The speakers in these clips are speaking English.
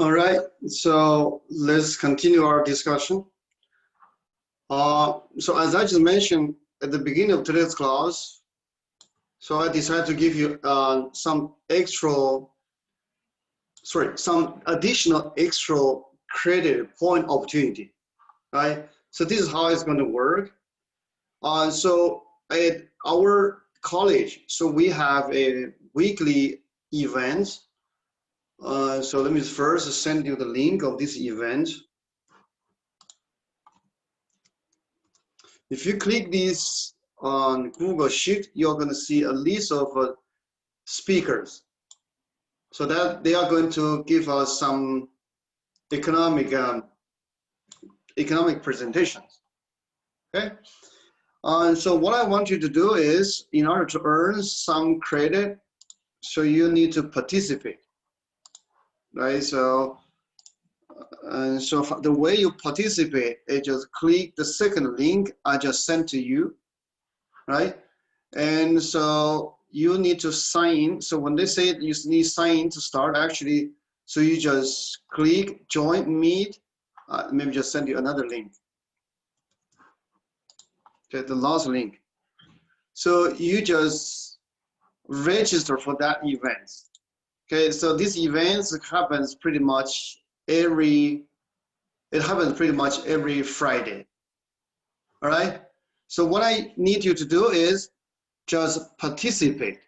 All right, so let's continue our discussion. So as I just mentioned at the beginning of today's class, so I decided to give you some additional extra credit point opportunity, right? So this is how it's going to work. So at our college, so we have a weekly event. So let me first send you the link of this event. If you click this on Google Sheet, you're going to see a list of speakers. So that they are going to give us some economic presentations. Okay. So what I want you to do is, in order to earn some credit, so you need to participate, right? So the way you participate is just click the second link I just sent to you, right? And so you need to sign in. So when they say you need to sign in to start, actually, so you just click join meet. Maybe just send you another link. Okay, the last link. So you just register for that event. Okay, so this event happens pretty much every Friday. All right. So what I need you to do is just participate.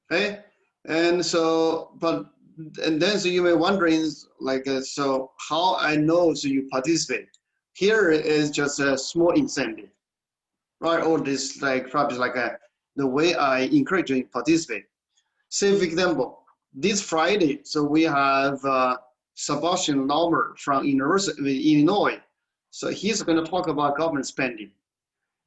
Okay. And so, then so you may wondering like, so how I know so you participate? Here is just a small incentive, right? Or this like probably like the way I encourage you to participate. Say for example, this Friday, so we have Sebastian Laumer from University of Illinois. So he's going to talk about government spending.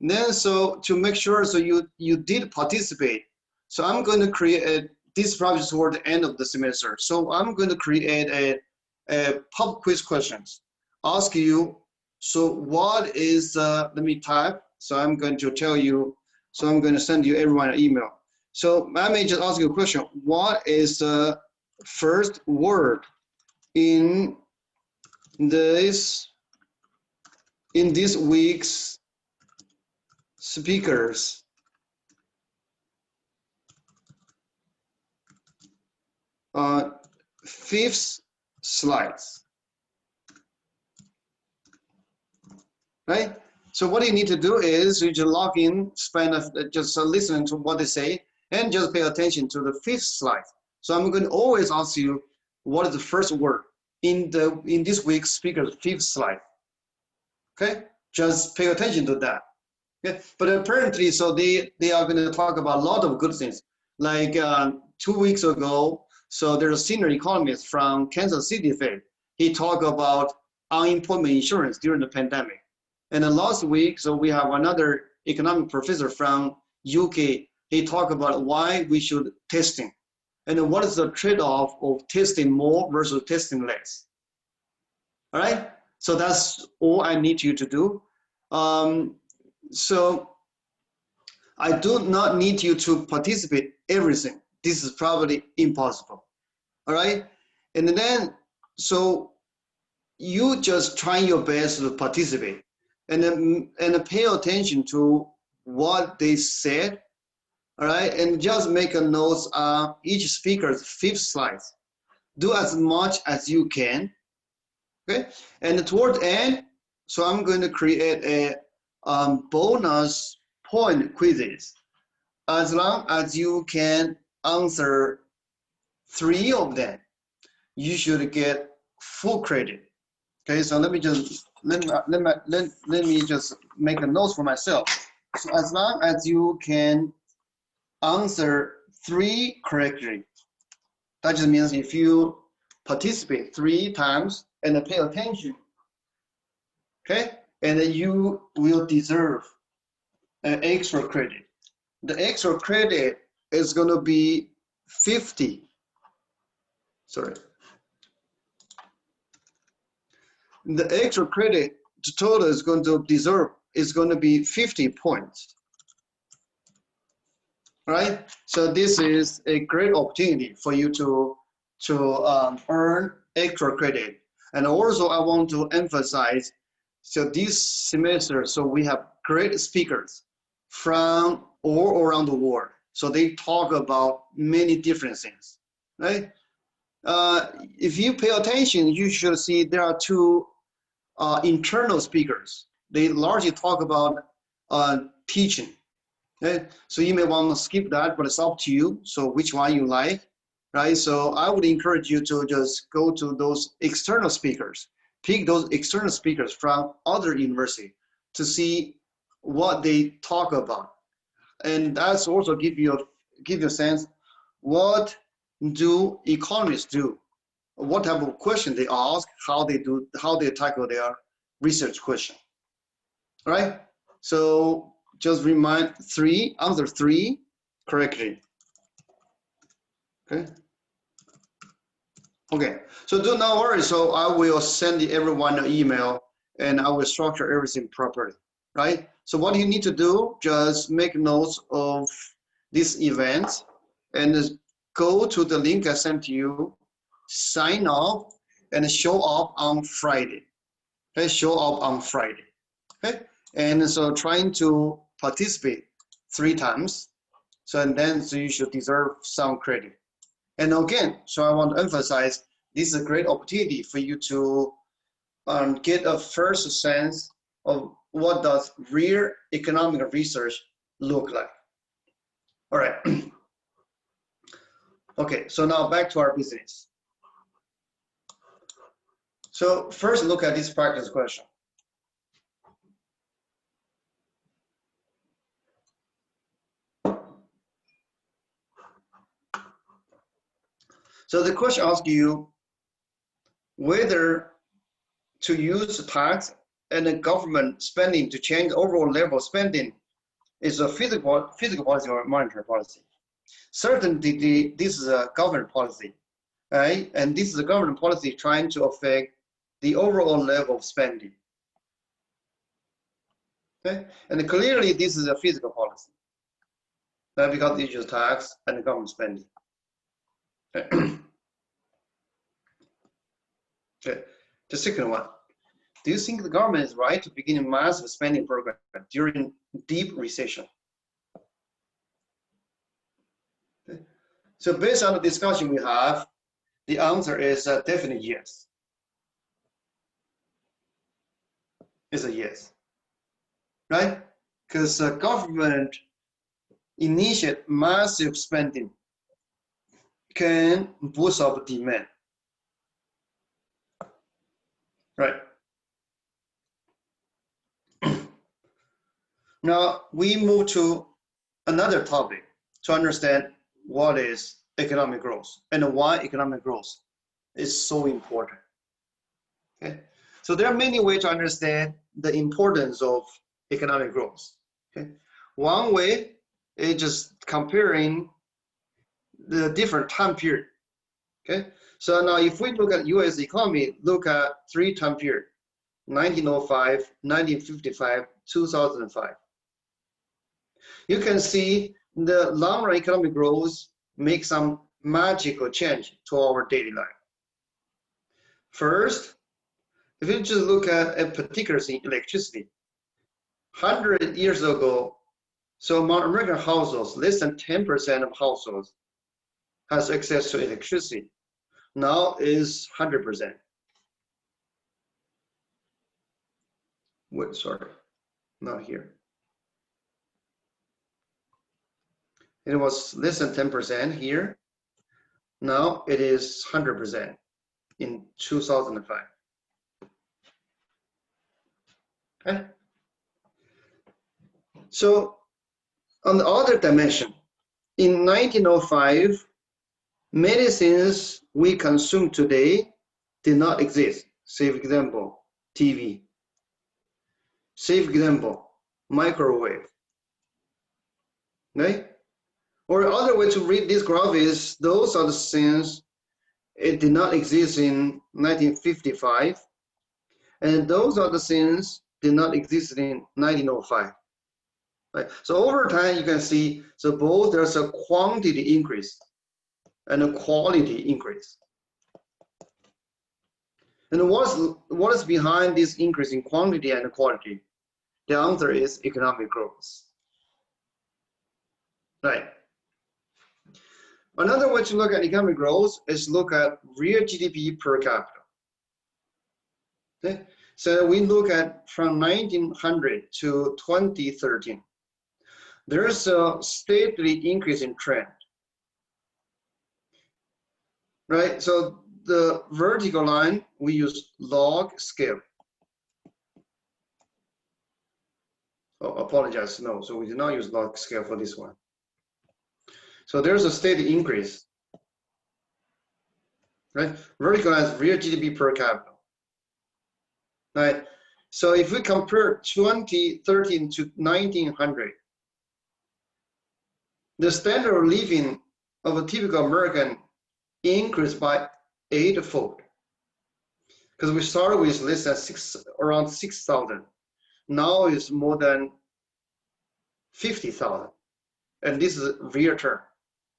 And then so to make sure so you did participate, so I'm going to create this probably toward the end of the semester. So I'm going to create a pub quiz questions. Ask you, so what is let me type. So I'm going to tell you. So I'm going to send you everyone an email. So I may just ask you a question. What is the first word in this week's speakers? Fifth slides, right? So what you need to do is you just log in, just listen to what they say, and just pay attention to the fifth slide. So I'm going to always ask you, what is the first word in this week's speaker's fifth slide? Okay, just pay attention to that. Okay, but apparently, so they are going to talk about a lot of good things. Like 2 weeks ago, so there's a senior economist from Kansas City Fed. He talked about unemployment insurance during the pandemic. And then last week, so we have another economic professor from UK. He talked about why we should testing, and then what is the trade-off of testing more versus testing less. All right, so that's all I need you to do. So I do not need you to participate everything. This is probably impossible. All right, and then so you just try your best to participate, and then pay attention to what they said. All right, and just make a notes on each speaker's fifth slide. Do as much as you can. Okay, and toward the end, so I'm going to create a bonus point quizzes. As long as you can answer 3 of them, you should get full credit. Okay, so let me just make a note for myself. So as long as you can answer 3 correctly, that just means if you participate 3 times and pay attention, okay, and then you will deserve an extra credit. The extra credit is going to be 50. Sorry. The extra credit total is going to be 50 points. Right? So this is a great opportunity for you to earn extra credit. And also I want to emphasize, so this semester, so we have great speakers from all around the world. So they talk about many different things, right? If you pay attention, you should see there are two internal speakers. They largely talk about teaching. Okay? So you may want to skip that, but it's up to you. So which one you like, right? So I would encourage you to just go to those external speakers, pick those external speakers from other universities to see what they talk about. And that's also give you a sense, what do economists do? What type of question they ask, how they tackle their research question. All right? So just remind answer three correctly. Okay. Okay. So do not worry. So I will send everyone an email and I will structure everything properly. Right? So what you need to do, just make notes of this event and go to the link I sent to you, sign up, and show up on Friday. Okay, show up on Friday. Okay, and so trying to participate 3 times. So and then so you should deserve some credit. And again, so I want to emphasize, this is a great opportunity for you to get a first sense of what does real economic research look like. All right. Okay, so now back to our business. So first look at this practice question. So the question asks you whether to use tax and the government spending to change the overall level of spending is a physical policy or monetary policy. Certainly, this is a government policy, right? And this is a government policy trying to affect the overall level of spending. Okay, and clearly this is a fiscal policy, right? Because it uses tax and government spending. Okay. Okay. The second one. Do you think the government is right to begin a massive spending program during deep recession? Okay. So based on the discussion we have, the answer is definitely yes. It's a yes, right? Because government initiate massive spending can boost up demand, right? Now we move to another topic to understand what is economic growth and why economic growth is so important. Okay, so there are many ways to understand the importance of economic growth. Okay, one way is just comparing the different time period. Okay, so now if we look at U.S. economy, look at 3 time period: 1905, 1955, 2005. You can see the long-run economic growth make some magical change to our daily life. First, if you just look at a particular thing, electricity. 100 years ago, so among American households, less than 10% of households has access to electricity. Now is 100%. Wait, sorry, not here. It was less than 10% here. Now it is 100% in 2005. Okay. So on the other dimension, in 1905, medicines we consume today did not exist. Say for example, TV. Say for example, microwave. Okay? Or other way to read this graph is those are the things it did not exist in 1955, and those are the things did not exist in 1905. Right? So over time you can see, so both there's a quantity increase and a quality increase. And what is behind this increase in quantity and quality? The answer is economic growth. Right. Another way to look at economic growth is look at real GDP per capita. Okay? So we look at from 1900 to 2013. There's a steadily increasing trend. Right? So the vertical line, we use log scale. Oh, apologize, no. So we did not use log scale for this one. So there's a steady increase. Right? Vertical line is real GDP per capita. Right? So if we compare 2013 to 1900, the standard of living of a typical American increased by 8-fold. Because we started with less than around 6,000. Now it's more than 50,000. And this is real term,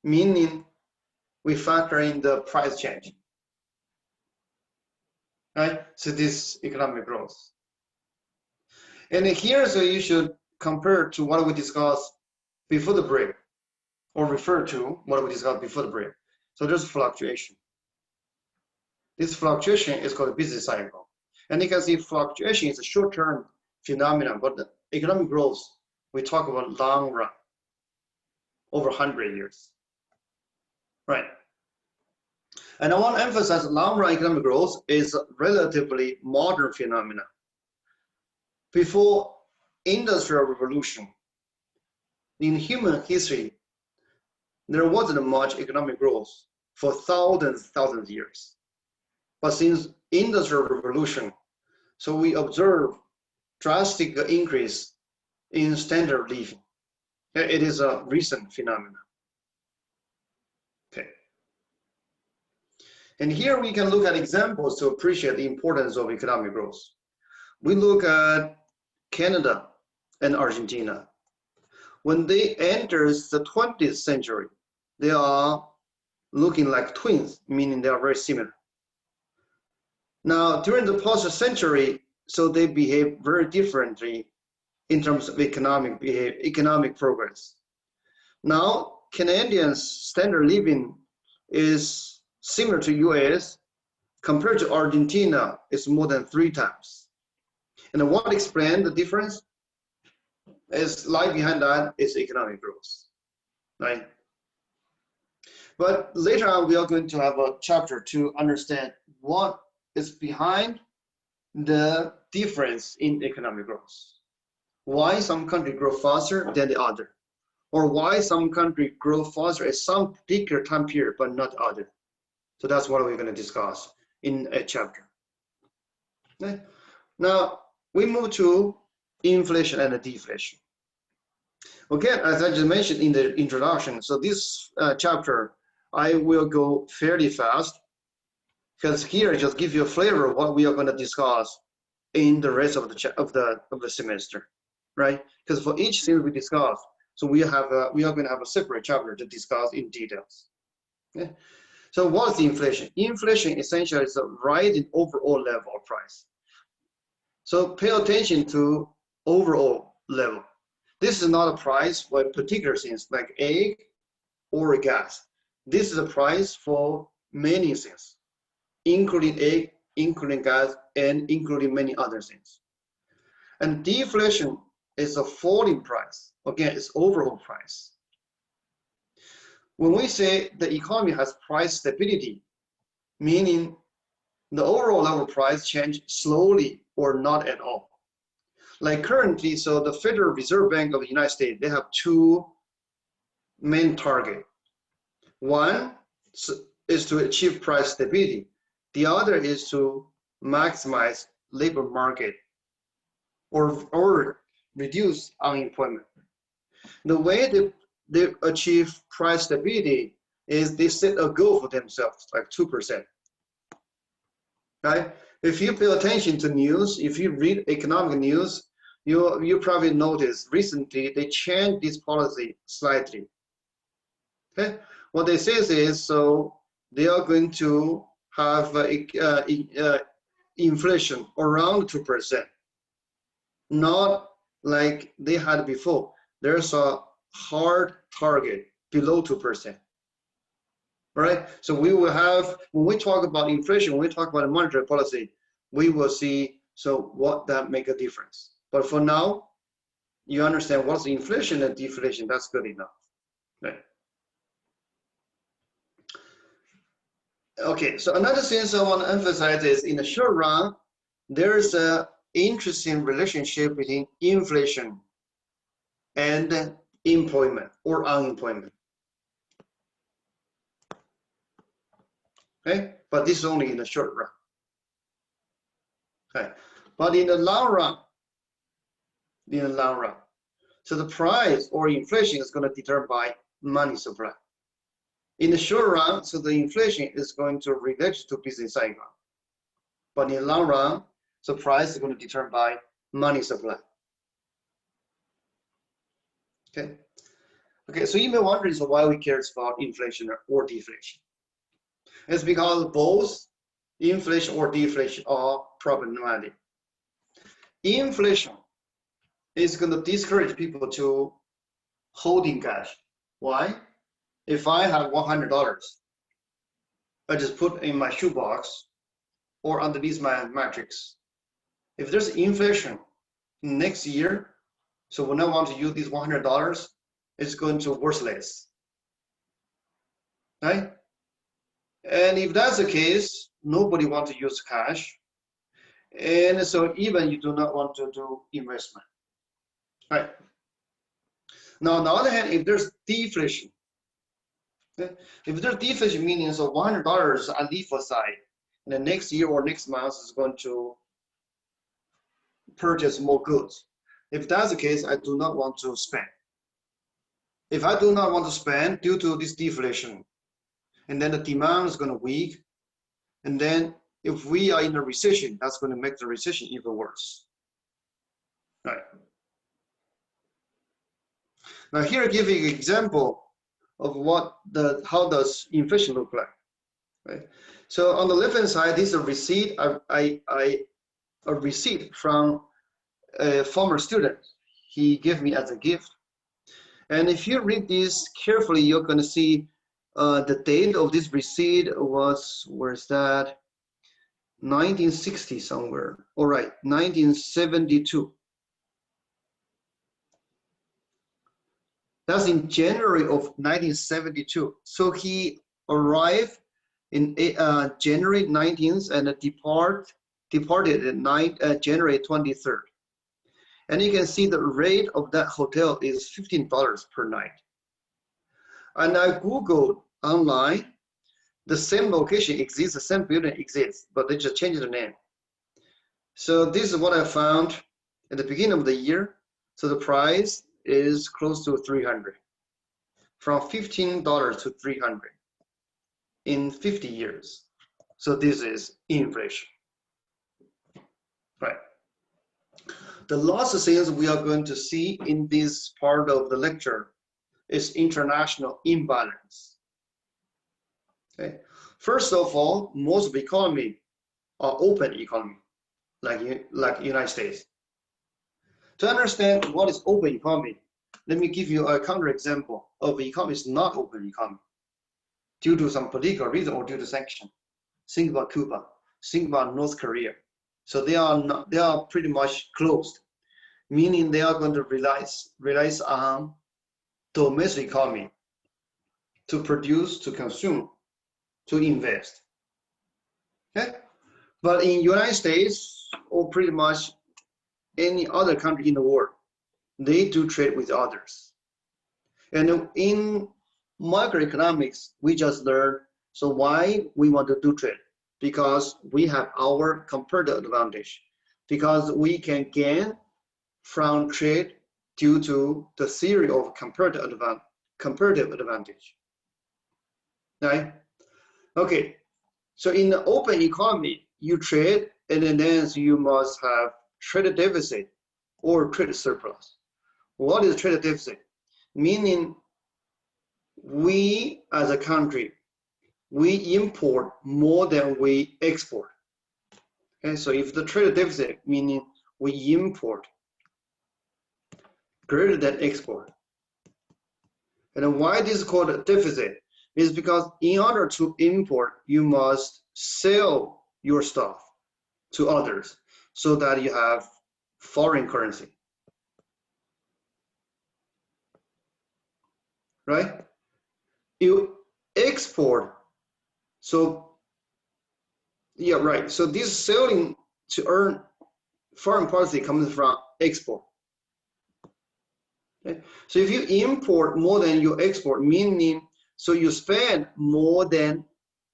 meaning we factor in the price change. Right? So this economic growth. And here, so you should compare to what we discussed before the break, or refer to what we discussed before the break. So there's fluctuation. This fluctuation is called a business cycle. And you can see fluctuation is a short-term phenomenon, but the economic growth, we talk about long run, over 100 years. Right. And I want to emphasize long run economic growth is a relatively modern phenomenon. Before Industrial Revolution, in human history, there wasn't much economic growth for thousands of years. But since Industrial Revolution, so we observe drastic increase in standard of living. It is a recent phenomenon. Okay. And here we can look at examples to appreciate the importance of economic growth. We look at Canada and Argentina. When they enter the 20th century, they are looking like twins, meaning they are very similar. Now, during the past century, so they behave very differently in terms of economic progress. Now, Canadians' standard living is similar to US. Compared to Argentina, it's more than 3 times. And what explains the difference? Is lie behind that is economic growth, right? But later on, we are going to have a chapter to understand what is behind the difference in economic growth. Why some countries grow faster than the other, or why some countries grow faster at some particular time period, but not other. So that's what we're going to discuss in a chapter. Okay. Now, we move to inflation and deflation. Okay, as I just mentioned in the introduction, so this chapter, I will go fairly fast, because here I just give you a flavor of what we are going to discuss in the rest of the semester, right? Because for each thing we discuss, so we are going to have a separate chapter to discuss in details. Okay? So what's the inflation? Inflation essentially is a rise in overall level of price. So pay attention to overall level. This is not a price for particular things like egg or gas. This is a price for many things, including egg, including gas, and including many other things. And deflation is a falling price. Again, it's overall price. When we say the economy has price stability, meaning the overall level price change slowly or not at all. Like currently, so the Federal Reserve Bank of the United States, they have 2 main targets. One is to achieve price stability. The other is to maximize labor market or reduce unemployment. The way they achieve price stability is they set a goal for themselves, like 2%. Right? If you pay attention to news, if you read economic news, you probably noticed recently they changed this policy slightly. Okay? What they say is, so they are going to have inflation around 2%, not like they had before. There's a hard target below 2%. Right? So we will have, when we talk about inflation, when we talk about monetary policy, we will see so what that make a difference. But for now, you understand what's inflation and deflation. That's good enough. Right? Okay, so another thing I want to emphasize is in the short run, there's an interesting relationship between inflation and employment or unemployment. Okay, but this is only in the short run. Okay, but in the long run, so the price or inflation is going to determined by money supply. In the short run, so the inflation is going to relate to business cycle. But in the long run, the price is going to be determined by money supply. Okay. Okay, so you may wonder so why we care about inflation or deflation. It's because both inflation or deflation are problematic. Inflation is going to discourage people to holding cash. Why? If I have $100, I just put in my shoebox or underneath my mattress. If there's inflation next year, so when I want to use this $100, it's going to worthless, right? And if that's the case, nobody wants to use cash. And so even you do not want to do investment, right? Now, on the other hand, if there's deflation, okay? If there's deflation, meaning so $100 I leave aside, and the next year or next month is going to purchase more goods. If that's the case, I do not want to spend. If I do not want to spend due to this deflation, and then the demand is going to weak, and then if we are in a recession, that's going to make the recession even worse. Right. Now here I give you an example of how does inflation look like. Right. So on the left hand side, this is a receipt. A receipt from a former student. He gave me as a gift. And if you read this carefully, you're going to see the date of this receipt was, where's that? 1960 somewhere. All right, 1972. That's in January of 1972. So he arrived in January 19th and departed at January 23rd. And you can see the rate of that hotel is $15 per night. And I Googled online, the same location exists, the same building exists, but they just changed the name. So this is what I found at the beginning of the year. So the price is close to 300, from $15 to 300 in 50 years. So this is inflation, right? The last things we are going to see in this part of the lecture is international imbalance. Okay. First of all, most of the economy are open economy, like United States. To understand what is open economy, let me give you a counterexample of the economy is not open economy due to some political reason or due to sanction. Think about Cuba. Think about North Korea. So they are pretty much closed, meaning they are going to rely on domestic economy to produce, to consume, to invest. Okay, but in United States or pretty much any other country in the world, they do trade with others. And in macroeconomics, we just learned so why we want to do trade. Because we have our comparative advantage, because we can gain from trade due to the theory of comparative advantage. Right? Okay, so in the open economy, you trade and then you must have trade deficit or trade surplus. What is trade deficit? Meaning we as a country, we import more than we export. Okay, so if the trade deficit, meaning we import greater than export. And why this is called a deficit is because in order to import, you must sell your stuff to others so that you have foreign currency. Right? You export, so yeah, right. So this selling to earn foreign currency comes from export. Okay? So if you import more than you export, meaning so you spend more than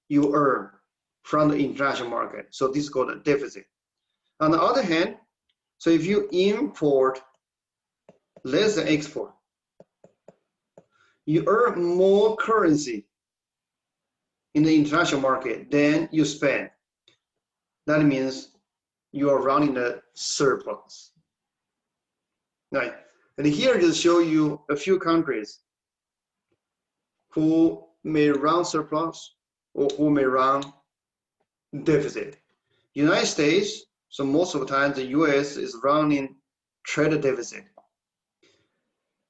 you earn from the international market. So this is called a deficit. On the other hand, so if you import less than export, you earn more currency in the international market than you spend. That means you are running a surplus. Right. And here just show you a few countries who may run surplus or who may run deficit. United States, so most of the time the US is running trade deficit.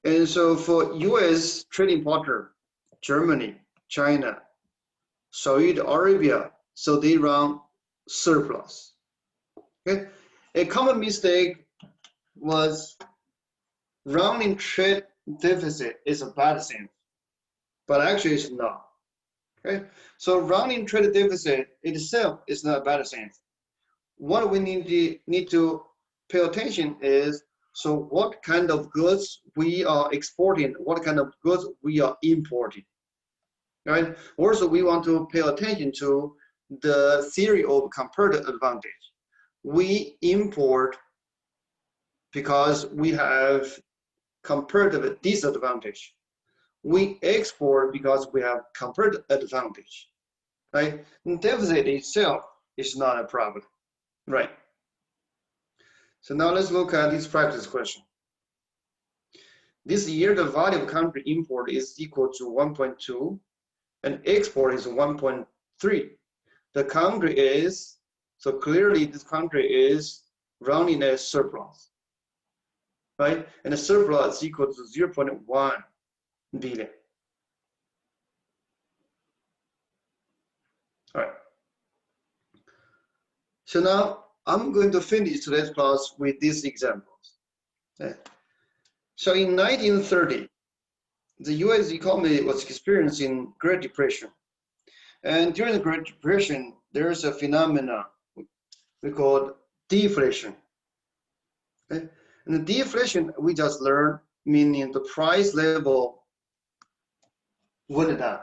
And so for US trading partner, Germany, China, Saudi Arabia, so they run surplus. Okay? A common mistake was running trade deficit is a bad thing, but actually it's not. Okay? So running trade deficit itself is not a bad thing. What we need to pay attention is, so what kind of goods we are exporting, what kind of goods we are importing, right? Also, we want to pay attention to the theory of comparative advantage. We import because we have comparative disadvantage. We export because we have comparative advantage, right? And deficit itself is not a problem, right? So now let's look at this practice question. This year, the value of country import is equal to 1.2 and export is 1.3. The country is, so clearly this country is running a surplus, right? And the surplus is equal to 0.1 billion. All right. So now I'm going to finish today's class with these examples. Okay. So in 1930, the US economy was experiencing Great Depression. And during the Great Depression, there's a phenomenon we call deflation. Okay? And the deflation we just learned, meaning the price level went down.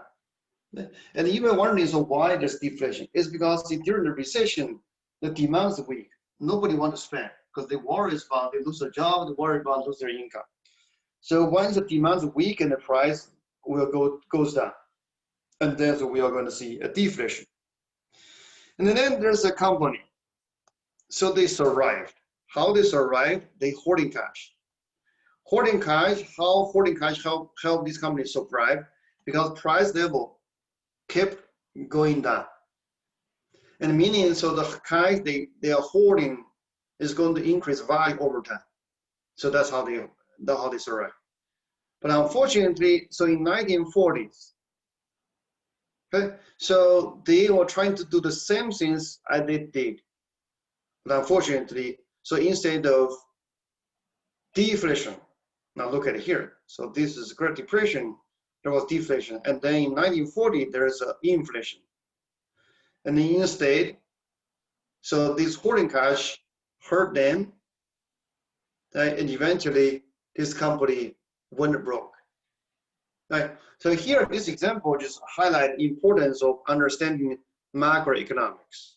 And even wondering, so why there's deflation? It's because during the recession, the demand is weak. Nobody wants to spend because they worry about they lose their job, they worry about lose their income. So once the demand is weak and the price will goes down, and then so we are going to see a deflation. And then there's a company. So they survived. How they survived? They hoarding cash. Hoarding cash. How hoarding cash help this company survive? Because price level kept going down. And meaning, so the cash they are hoarding is going to increase value over time. So that's how they survive. But unfortunately, so in 1940s, okay, so they were trying to do the same things as they did. But unfortunately, so instead of deflation, now look at it here. So this is Great Depression, there was deflation. And then in 1940, there's inflation. And then instead, so this hoarding cash hurt them, and eventually this company went broke. Right? So here, this example just highlights the importance of understanding macroeconomics.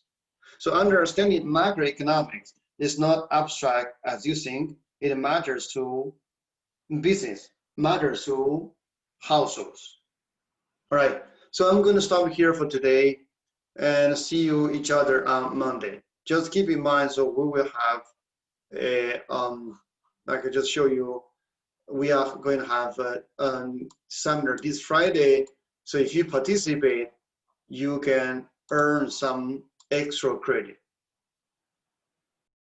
So understanding macroeconomics is not abstract as you think. It matters to business, matters to households. All right. So I'm going to stop here for today and see you each other on Monday. Just keep in mind, so we will have a, I could just show you, we are going to have a seminar this Friday. So if you participate, you can earn some extra credit.